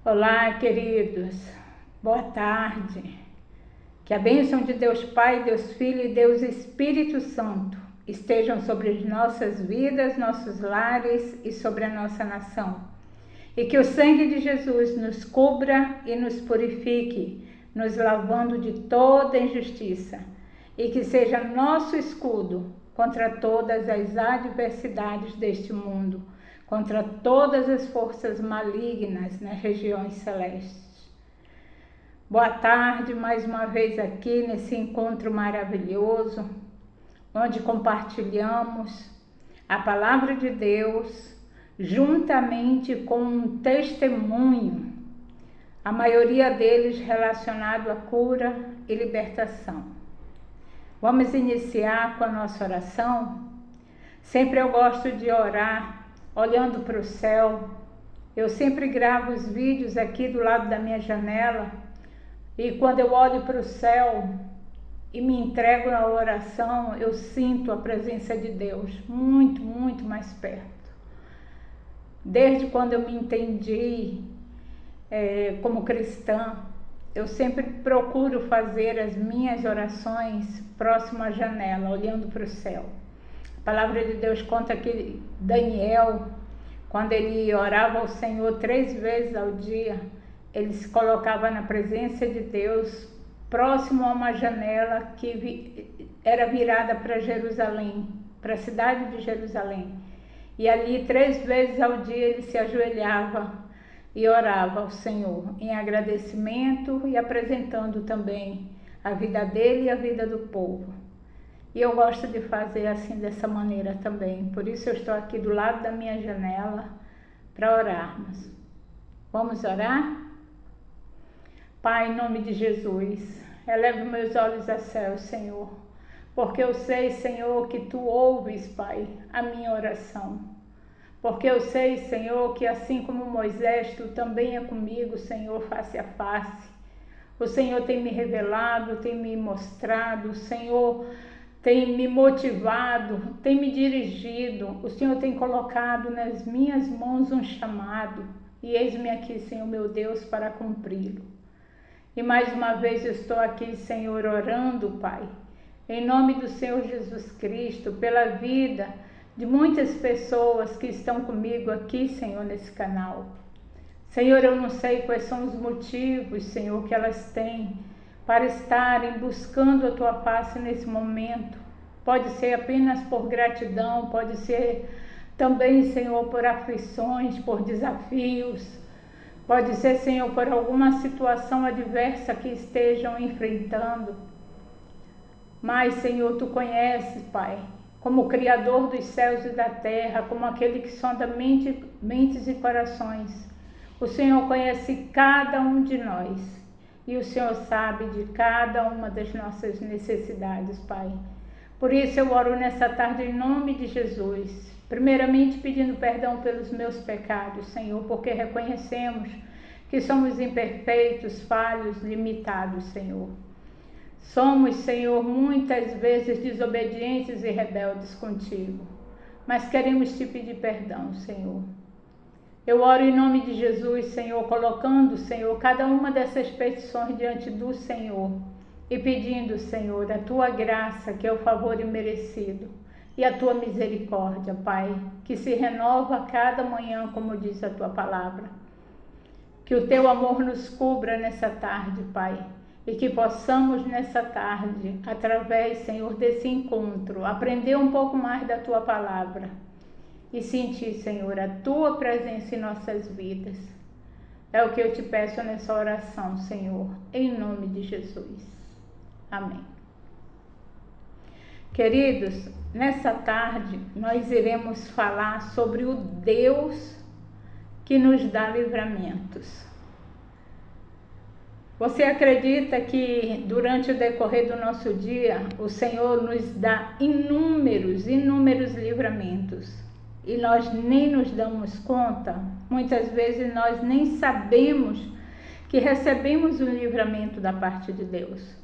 Olá, queridos. Boa tarde. Que a bênção de Deus Pai, Deus Filho e Deus Espírito Santo estejam sobre as nossas vidas, nossos lares e sobre a nossa nação. E que o sangue de Jesus nos cubra e nos purifique, nos lavando de toda injustiça. E que seja nosso escudo contra todas as adversidades deste mundo, contra todas as forças malignas nas regiões celestes. Boa tarde, mais uma vez aqui nesse encontro maravilhoso, onde compartilhamos a Palavra de Deus juntamente com um testemunho, a maioria deles relacionado à cura e libertação. Vamos iniciar com a nossa oração. Sempre eu gosto de orar olhando para o céu. Eu sempre gravo os vídeos aqui do lado da minha janela e quando eu olho para o céu e me entrego na oração, eu sinto a presença de Deus muito, muito mais perto. Desde quando eu me entendi como cristã, eu sempre procuro fazer as minhas orações próximo à janela, olhando para o céu. A palavra de Deus conta que Daniel, quando ele orava ao Senhor 3 vezes ao dia, ele se colocava na presença de Deus, próximo a uma janela que era virada para Jerusalém, para a cidade de Jerusalém. E ali 3 vezes ao dia ele se ajoelhava e orava ao Senhor em agradecimento e apresentando também a vida dele e a vida do povo. E eu gosto de fazer assim, dessa maneira também. Por isso eu estou aqui do lado da minha janela para orarmos. Vamos orar? Pai, em nome de Jesus, elevo meus olhos a céu, Senhor, porque eu sei, Senhor, que Tu ouves, Pai, a minha oração. Porque eu sei, Senhor, que assim como Moisés, Tu também é comigo, Senhor, face a face. O Senhor tem me revelado, tem me mostrado, o Senhor tem me motivado, tem me dirigido. O Senhor tem colocado nas minhas mãos um chamado. E eis-me aqui, Senhor meu Deus, para cumpri-lo. E mais uma vez eu estou aqui, Senhor, orando, Pai, em nome do Senhor Jesus Cristo, pela vida de muitas pessoas que estão comigo aqui, Senhor, nesse canal. Senhor, eu não sei quais são os motivos, Senhor, que elas têm para estarem buscando a Tua face nesse momento. Pode ser apenas por gratidão, pode ser também, Senhor, por aflições, por desafios. Pode ser, Senhor, por alguma situação adversa que estejam enfrentando. Mas, Senhor, Tu conheces, Pai, como Criador dos céus e da terra, como aquele que sonda mentes e corações. O Senhor conhece cada um de nós e o Senhor sabe de cada uma das nossas necessidades, Pai. Por isso eu oro nessa tarde em nome de Jesus, primeiramente pedindo perdão pelos meus pecados, Senhor, porque reconhecemos que somos imperfeitos, falhos, limitados, Senhor. Somos, Senhor, muitas vezes desobedientes e rebeldes contigo, mas queremos te pedir perdão, Senhor. Eu oro em nome de Jesus, Senhor, colocando, Senhor, cada uma dessas petições diante do Senhor e pedindo, Senhor, a Tua graça, que é o favor imerecido, e a Tua misericórdia, Pai, que se renova a cada manhã, como diz a Tua palavra. Que o Teu amor nos cubra nessa tarde, Pai, e que possamos nessa tarde, através, Senhor, desse encontro, aprender um pouco mais da Tua palavra e sentir, Senhor, a Tua presença em nossas vidas. É o que eu te peço nessa oração, Senhor, em nome de Jesus. Amém. Queridos, nessa tarde nós iremos falar sobre o Deus que nos dá livramentos. Você acredita que durante o decorrer do nosso dia o Senhor nos dá inúmeros livramentos e nós nem nos damos conta? Muitas vezes nós nem sabemos que recebemos o livramento da parte de Deus.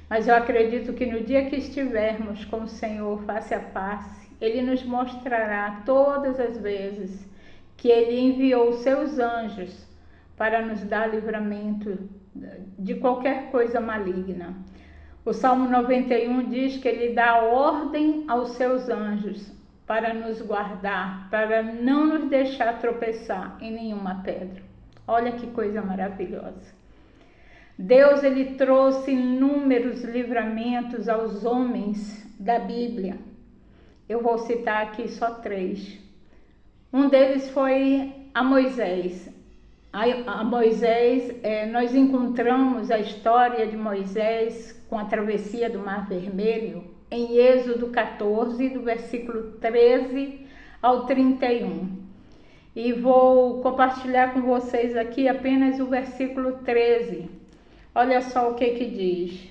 Mas eu acredito que no dia que estivermos com o Senhor face a face, Ele nos mostrará todas as vezes que Ele enviou os seus anjos para nos dar livramento de qualquer coisa maligna. O Salmo 91 diz que ele dá ordem aos seus anjos para nos guardar, para não nos deixar tropeçar em nenhuma pedra. Olha que coisa maravilhosa. Deus, ele trouxe inúmeros livramentos aos homens da Bíblia. Eu vou citar aqui só 3. Um deles foi a Moisés. A Moisés, nós encontramos a história de Moisés com a travessia do Mar Vermelho em Êxodo 14, do versículo 13 ao 31. E vou compartilhar com vocês aqui apenas o versículo 13. Olha só o que diz.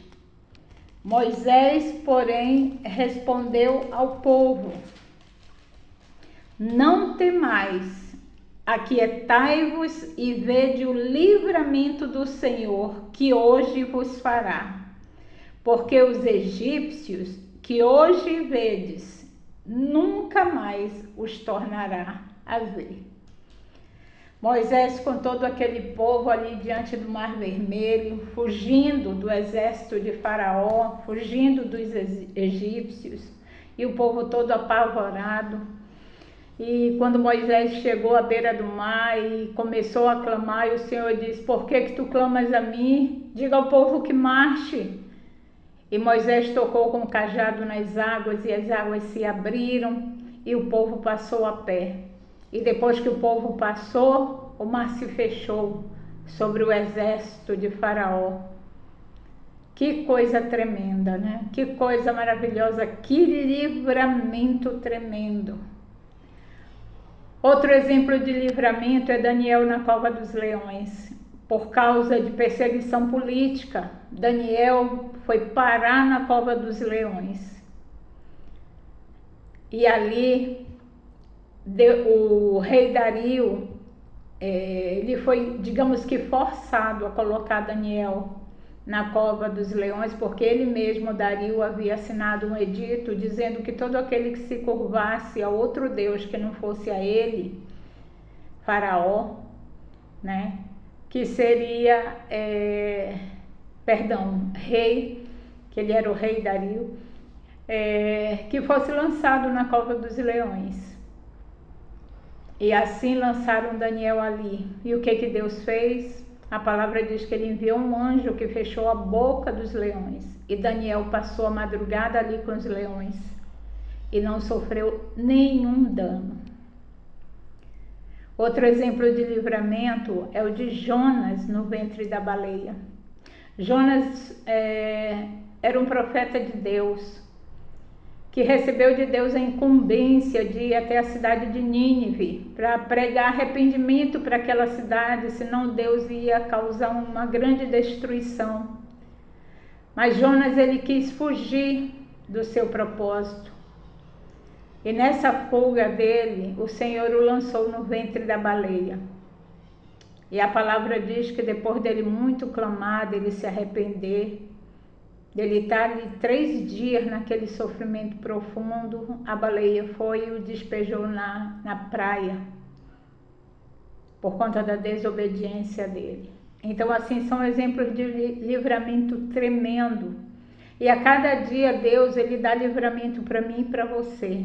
Moisés, porém, respondeu ao povo: não temais, aquietai-vos e vede o livramento do Senhor, que hoje vos fará. Porque os egípcios que hoje vedes, nunca mais os tornará a ver. Moisés, com todo aquele povo ali diante do Mar Vermelho, fugindo do exército de Faraó, fugindo dos egípcios, e o povo todo apavorado. E quando Moisés chegou à beira do mar e começou a clamar, e o Senhor disse: por que tu clamas a mim? Diga ao povo que marche. E Moisés tocou com o cajado nas águas, e as águas se abriram, e o povo passou a pé. E depois que o povo passou, o mar se fechou sobre o exército de Faraó. Que coisa tremenda, né? Que coisa maravilhosa, que livramento tremendo. Outro exemplo de livramento é Daniel na cova dos leões. Por causa de perseguição política, Daniel foi parar na cova dos leões. E ali o rei Dario, ele foi, digamos que, forçado a colocar Daniel na cova dos leões, porque ele mesmo, Dario, havia assinado um edito dizendo que todo aquele que se curvasse a outro Deus que não fosse a ele, Faraó, né, que seria, rei, que ele era o rei Dario, que fosse lançado na cova dos leões. E assim lançaram Daniel ali. E o que Deus fez? A palavra diz que ele enviou um anjo que fechou a boca dos leões. E Daniel passou a madrugada ali com os leões e não sofreu nenhum dano. Outro exemplo de livramento é o de Jonas no ventre da baleia. Jonas era um profeta de Deus, que recebeu de Deus a incumbência de ir até a cidade de Nínive para pregar arrependimento para aquela cidade, senão Deus ia causar uma grande destruição. Mas Jonas, ele quis fugir do seu propósito. E nessa fuga dele, o Senhor o lançou no ventre da baleia. E a palavra diz que depois dele muito clamar, dele se arrepender, dele estar ali 3 dias naquele sofrimento profundo, a baleia foi e o despejou na praia, por conta da desobediência dele. Então, assim, são exemplos de livramento tremendo. E a cada dia Deus, ele dá livramento para mim e para você.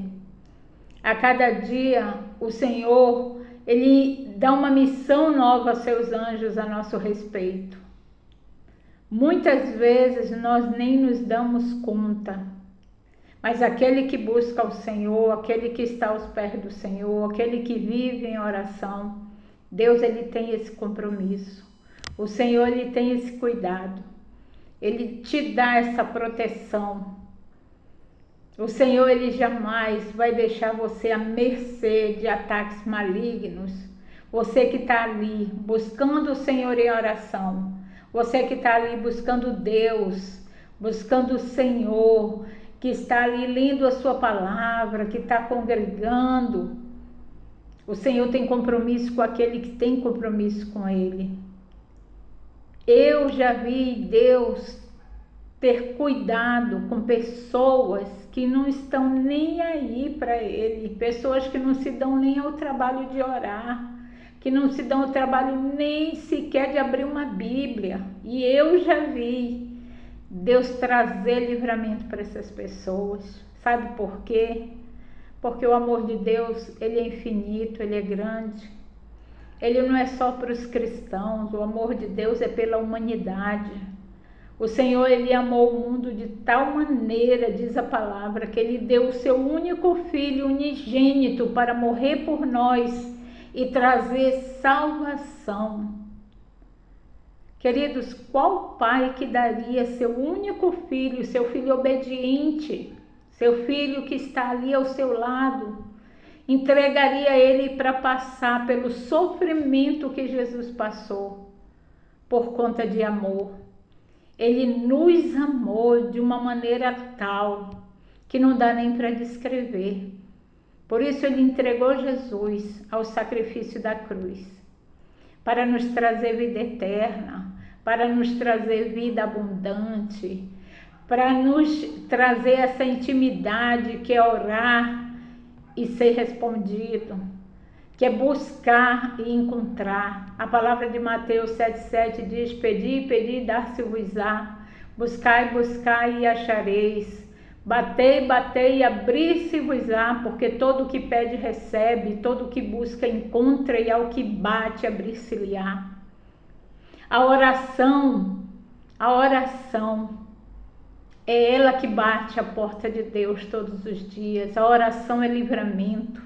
A cada dia o Senhor, ele dá uma missão nova aos seus anjos a nosso respeito. Muitas vezes nós nem nos damos conta, mas aquele que busca o Senhor, aquele que está aos pés do Senhor, aquele que vive em oração, Deus, ele tem esse compromisso. O Senhor, ele tem esse cuidado. Ele te dá essa proteção. O Senhor, ele jamais vai deixar você à mercê de ataques malignos. Você que está ali buscando o Senhor em oração, você que está ali buscando Deus, buscando o Senhor, que está ali lendo a sua palavra, que está congregando, o Senhor tem compromisso com aquele que tem compromisso com Ele. Eu já vi Deus ter cuidado com pessoas que não estão nem aí para Ele, pessoas que não se dão nem ao trabalho de orar, que não se dão o trabalho nem sequer de abrir uma Bíblia. E eu já vi Deus trazer livramento para essas pessoas. Sabe por quê? Porque o amor de Deus, ele é infinito, ele é grande. Ele não é só para os cristãos, o amor de Deus é pela humanidade. O Senhor, ele amou o mundo de tal maneira, diz a palavra, que ele deu o seu único filho unigênito para morrer por nós e trazer salvação. Queridos, qual pai que daria seu único filho, seu filho obediente, seu filho que está ali ao seu lado, entregaria ele para passar pelo sofrimento que Jesus passou por conta de amor? Ele nos amou de uma maneira tal que não dá nem para descrever. Por isso ele entregou Jesus ao sacrifício da cruz, para nos trazer vida eterna, para nos trazer vida abundante, para nos trazer essa intimidade que é orar e ser respondido, que é buscar e encontrar. A palavra de Mateus 7,7 diz: pedi, pedi, dar-se-vos-á, buscai, buscai e achareis, batei, batei e abrir-se-vos-á, porque todo o que pede recebe, todo o que busca encontra, e ao que bate abrir-se-lhe-á. A oração é ela que bate a porta de Deus todos os dias. A oração é livramento.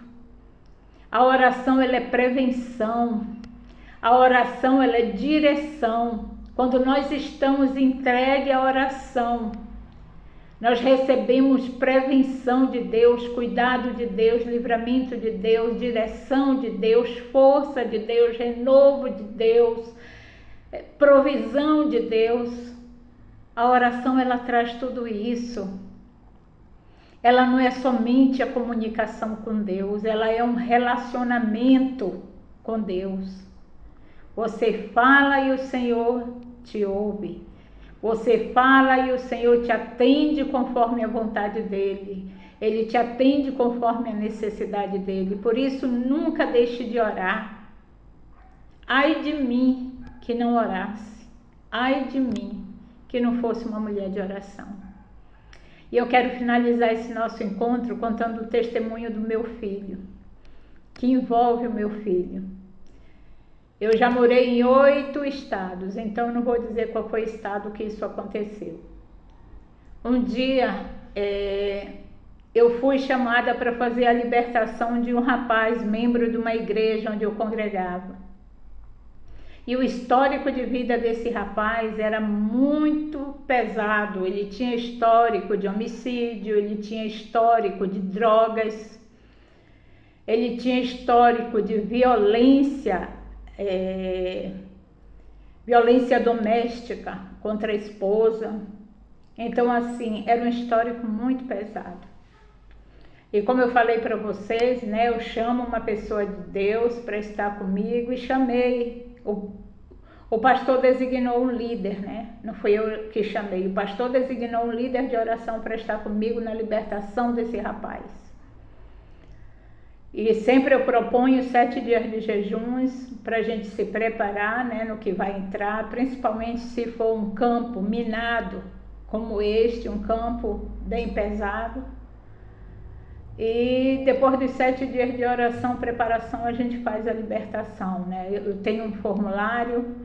A oração, ela é prevenção. A oração, ela é direção. Quando nós estamos entregues à oração, nós recebemos prevenção de Deus, cuidado de Deus, livramento de Deus, direção de Deus, força de Deus, renovo de Deus, provisão de Deus. A oração, ela traz tudo isso. Ela não é somente a comunicação com Deus, ela é um relacionamento com Deus. Você fala e o Senhor te ouve. Você fala e o Senhor te atende conforme a vontade dEle. Ele te atende conforme a necessidade dEle. Por isso, nunca deixe de orar. Ai de mim que não orasse. Ai de mim que não fosse uma mulher de oração. E eu quero finalizar esse nosso encontro contando o testemunho do meu filho, que envolve o meu filho. Eu já morei em 8 estados, então não vou dizer qual foi o estado que isso aconteceu. Um dia eu fui chamada para fazer a libertação de um rapaz, membro de uma igreja onde eu congregava. E o histórico de vida desse rapaz era muito pesado. Ele tinha histórico de homicídio, ele tinha histórico de drogas, ele tinha histórico de violência doméstica contra a esposa. Então, assim, era um histórico muito pesado. E como eu falei para vocês, né, eu chamo uma pessoa de Deus para estar comigo e chamei. O pastor designou um líder, né? Não fui eu que chamei. O pastor designou um líder de oração para estar comigo na libertação desse rapaz. E sempre eu proponho 7 dias de jejuns para a gente se preparar, né, no que vai entrar, principalmente se for um campo minado como este, um campo bem pesado. E depois dos 7 dias de oração, preparação, a gente faz a libertação, né? Eu tenho um formulário,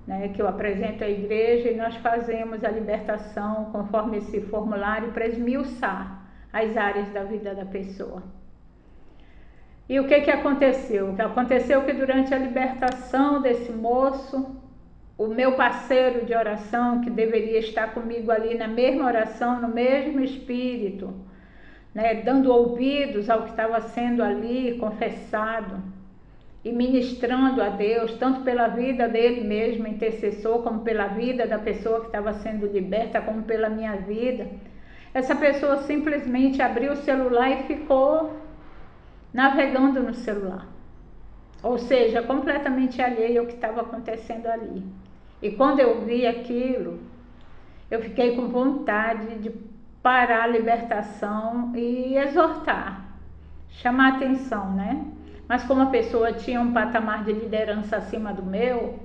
né, que eu apresento à igreja e nós fazemos a libertação conforme esse formulário para esmiuçar as áreas da vida da pessoa. E o que aconteceu? O que aconteceu é que durante a libertação desse moço, o meu parceiro de oração, que deveria estar comigo ali na mesma oração, no mesmo espírito, né, dando ouvidos ao que estava sendo ali confessado e ministrando a Deus, tanto pela vida dele mesmo, intercessor, como pela vida da pessoa que estava sendo liberta, como pela minha vida. Essa pessoa simplesmente abriu o celular e ficou navegando no celular, ou seja, completamente alheio ao que estava acontecendo ali. E quando eu vi aquilo, eu fiquei com vontade de parar a libertação e exortar, chamar a atenção, né? Mas como a pessoa tinha um patamar de liderança acima do meu,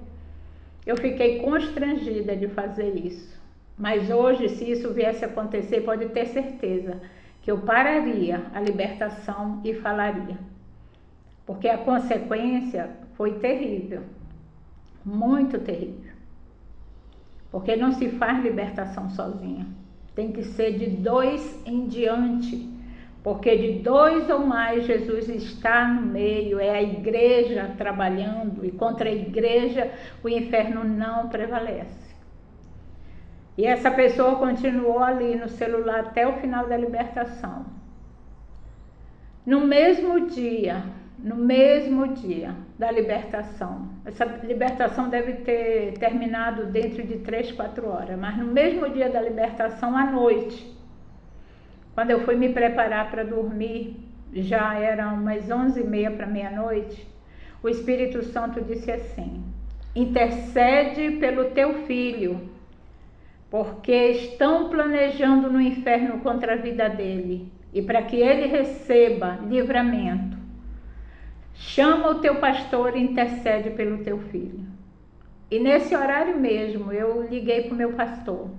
eu fiquei constrangida de fazer isso. Mas hoje, se isso viesse a acontecer, pode ter certeza que eu pararia a libertação e falaria. Porque a consequência foi terrível, muito terrível. Porque não se faz libertação sozinha. Tem que ser de 2 em diante. Porque de 2 ou mais Jesus está no meio, é a igreja trabalhando, e contra a igreja o inferno não prevalece. E essa pessoa continuou ali no celular até o final da libertação. No mesmo dia da libertação, essa libertação deve ter terminado dentro de 3, 4 horas, mas no mesmo dia da libertação, à noite, quando eu fui me preparar para dormir, já eram umas 11h30 para meia-noite, o Espírito Santo disse assim: intercede pelo teu filho, porque estão planejando no inferno contra a vida dele, e para que ele receba livramento, chama o teu pastor e intercede pelo teu filho. E nesse horário mesmo, eu liguei para o meu pastor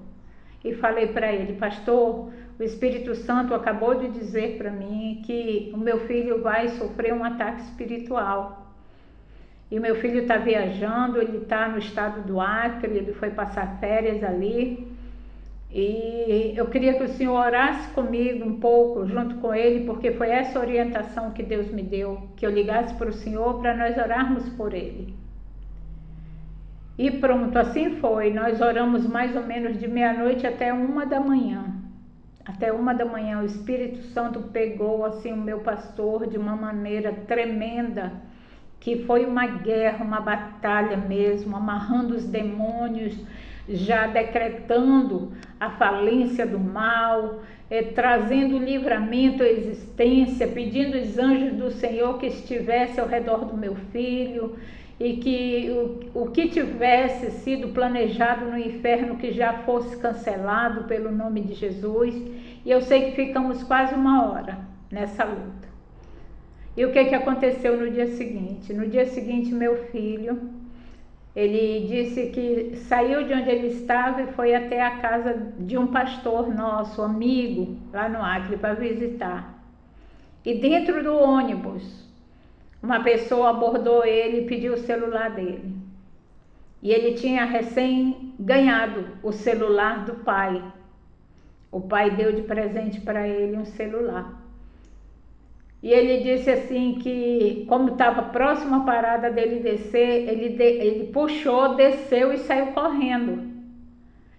e falei para ele: pastor, o Espírito Santo acabou de dizer para mim que o meu filho vai sofrer um ataque espiritual. E o meu filho está viajando, ele está no estado do Acre, ele foi passar férias ali. E eu queria que o senhor orasse comigo um pouco, junto com ele, porque foi essa orientação que Deus me deu, que eu ligasse para o senhor para nós orarmos por ele. E pronto, assim foi. Nós oramos mais ou menos de meia-noite até 1h. Até 1h o Espírito Santo pegou assim o meu pastor de uma maneira tremenda, que foi uma guerra, uma batalha mesmo, amarrando os demônios, já decretando a falência do mal, trazendo livramento à existência, pedindo os anjos do Senhor que estivesse ao redor do meu filho, e que o que tivesse sido planejado no inferno que já fosse cancelado pelo nome de Jesus. E eu sei que ficamos quase 1 hora nessa luta. E o que aconteceu no dia seguinte? No dia seguinte, meu filho, ele disse que saiu de onde ele estava e foi até a casa de um pastor nosso, amigo, lá no Acre, para visitar. E dentro do ônibus, uma pessoa abordou ele e pediu o celular dele. E ele tinha recém ganhado o celular do pai. O pai deu de presente para ele um celular. E ele disse assim que, como estava próximo à parada dele descer, ele puxou, desceu e saiu correndo.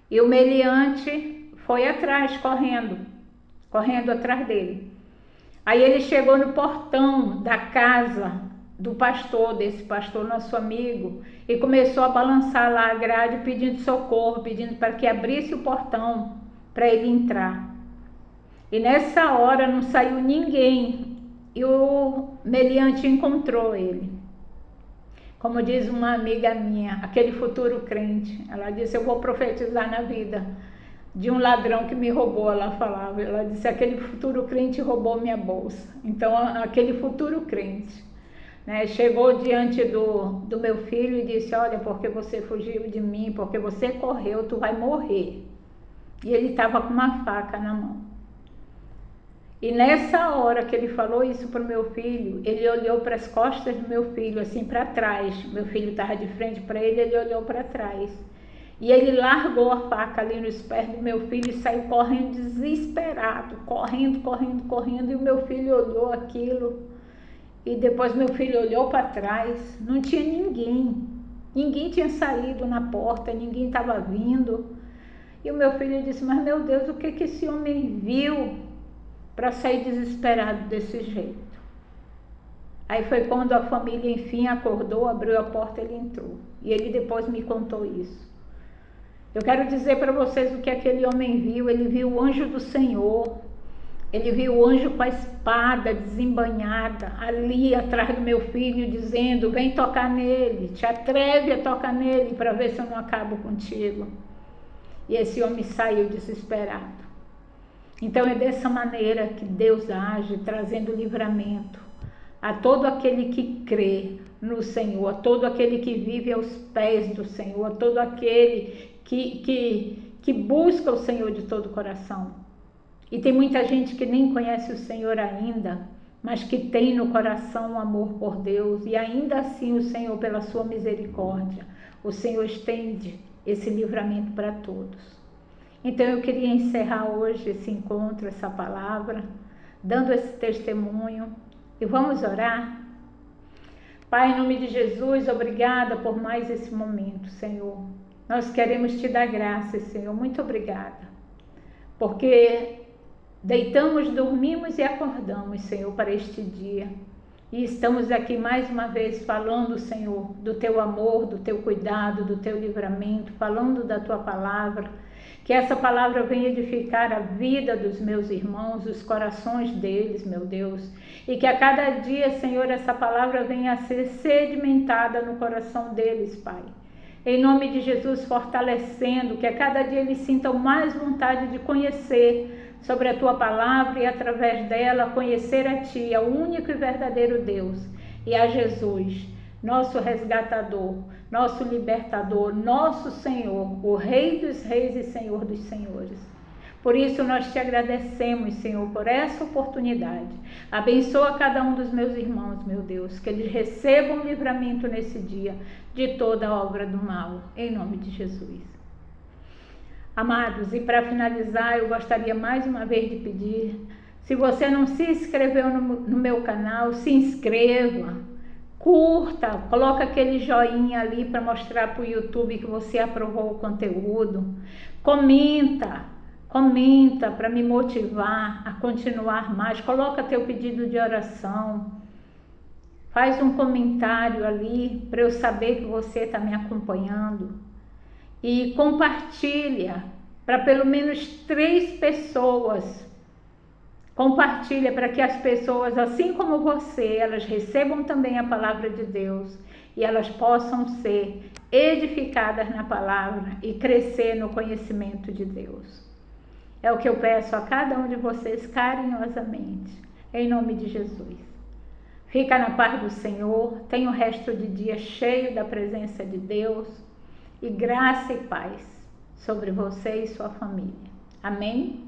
E o meliante foi atrás, correndo atrás dele. Aí ele chegou no portão da casa do pastor, desse pastor nosso amigo, e começou a balançar lá a grade pedindo socorro, pedindo para que abrisse o portão para ele entrar. E nessa hora não saiu ninguém e o meliante encontrou ele. Como diz uma amiga minha, aquele futuro crente, ela disse: eu vou profetizar na vida de um ladrão que me roubou, ela falava. Ela disse: aquele futuro crente roubou minha bolsa. Então, aquele futuro crente, né, chegou diante do meu filho e disse: olha, porque você fugiu de mim, porque você correu, tu vai morrer. E ele estava com uma faca na mão. E nessa hora que ele falou isso para o meu filho, ele olhou para as costas do meu filho, assim para trás. Meu filho estava de frente para ele, ele olhou para trás. E ele largou a faca ali nos pés do meu filho e saiu correndo desesperado, correndo. E o meu filho olhou aquilo. E depois meu filho olhou para trás, não tinha ninguém. Ninguém tinha saído na porta, ninguém estava vindo. E o meu filho disse: mas meu Deus, o que esse homem viu para sair desesperado desse jeito? Aí foi quando a família enfim acordou, abriu a porta, ele entrou. E ele depois me contou isso. Eu quero dizer para vocês o que aquele homem viu. Ele viu o anjo do Senhor. Ele viu o anjo com a espada desembainhada ali atrás do meu filho, dizendo: vem tocar nele, te atreve a tocar nele para ver se eu não acabo contigo. E esse homem saiu desesperado. Então é dessa maneira que Deus age, trazendo livramento a todo aquele que crê no Senhor, a todo aquele que vive aos pés do Senhor, a todo aquele que busca o Senhor de todo o coração. E tem muita gente que nem conhece o Senhor ainda, mas que tem no coração um amor por Deus, e ainda assim o Senhor, pela sua misericórdia, o Senhor estende esse livramento para todos. Então eu queria encerrar hoje esse encontro, essa palavra, dando esse testemunho, e vamos orar. Pai, em nome de Jesus, obrigada por mais esse momento, Senhor. Nós queremos te dar graças, Senhor, muito obrigada, porque deitamos, dormimos e acordamos, Senhor, para este dia. E estamos aqui mais uma vez falando, Senhor, do teu amor, do teu cuidado, do teu livramento, falando da tua palavra. Que essa palavra venha edificar a vida dos meus irmãos, os corações deles, meu Deus. E que a cada dia, Senhor, essa palavra venha a ser sedimentada no coração deles, Pai. Em nome de Jesus, fortalecendo, que a cada dia eles sintam mais vontade de conhecer sobre a tua palavra e através dela conhecer a ti, ao único e verdadeiro Deus, e a Jesus, nosso resgatador, nosso libertador, nosso Senhor, o Rei dos reis e Senhor dos senhores. Por isso nós te agradecemos, Senhor, por essa oportunidade. Abençoa cada um dos meus irmãos, meu Deus, que eles recebam livramento nesse dia de toda obra do mal, em nome de Jesus. Amados, e para finalizar, eu gostaria mais uma vez de pedir, se você não se inscreveu no meu canal, se inscreva, curta, coloca aquele joinha ali para mostrar para o YouTube que você aprovou o conteúdo, comenta para me motivar a continuar mais, coloca teu pedido de oração, faz um comentário ali para eu saber que você está me acompanhando. E compartilha para pelo menos 3 pessoas. Compartilha para que as pessoas, assim como você, elas recebam também a palavra de Deus e elas possam ser edificadas na palavra e crescer no conhecimento de Deus. É o que eu peço a cada um de vocês carinhosamente, em nome de Jesus. Fica na paz do Senhor, tenha o resto de dia cheio da presença de Deus. E graça e paz sobre você e sua família. Amém?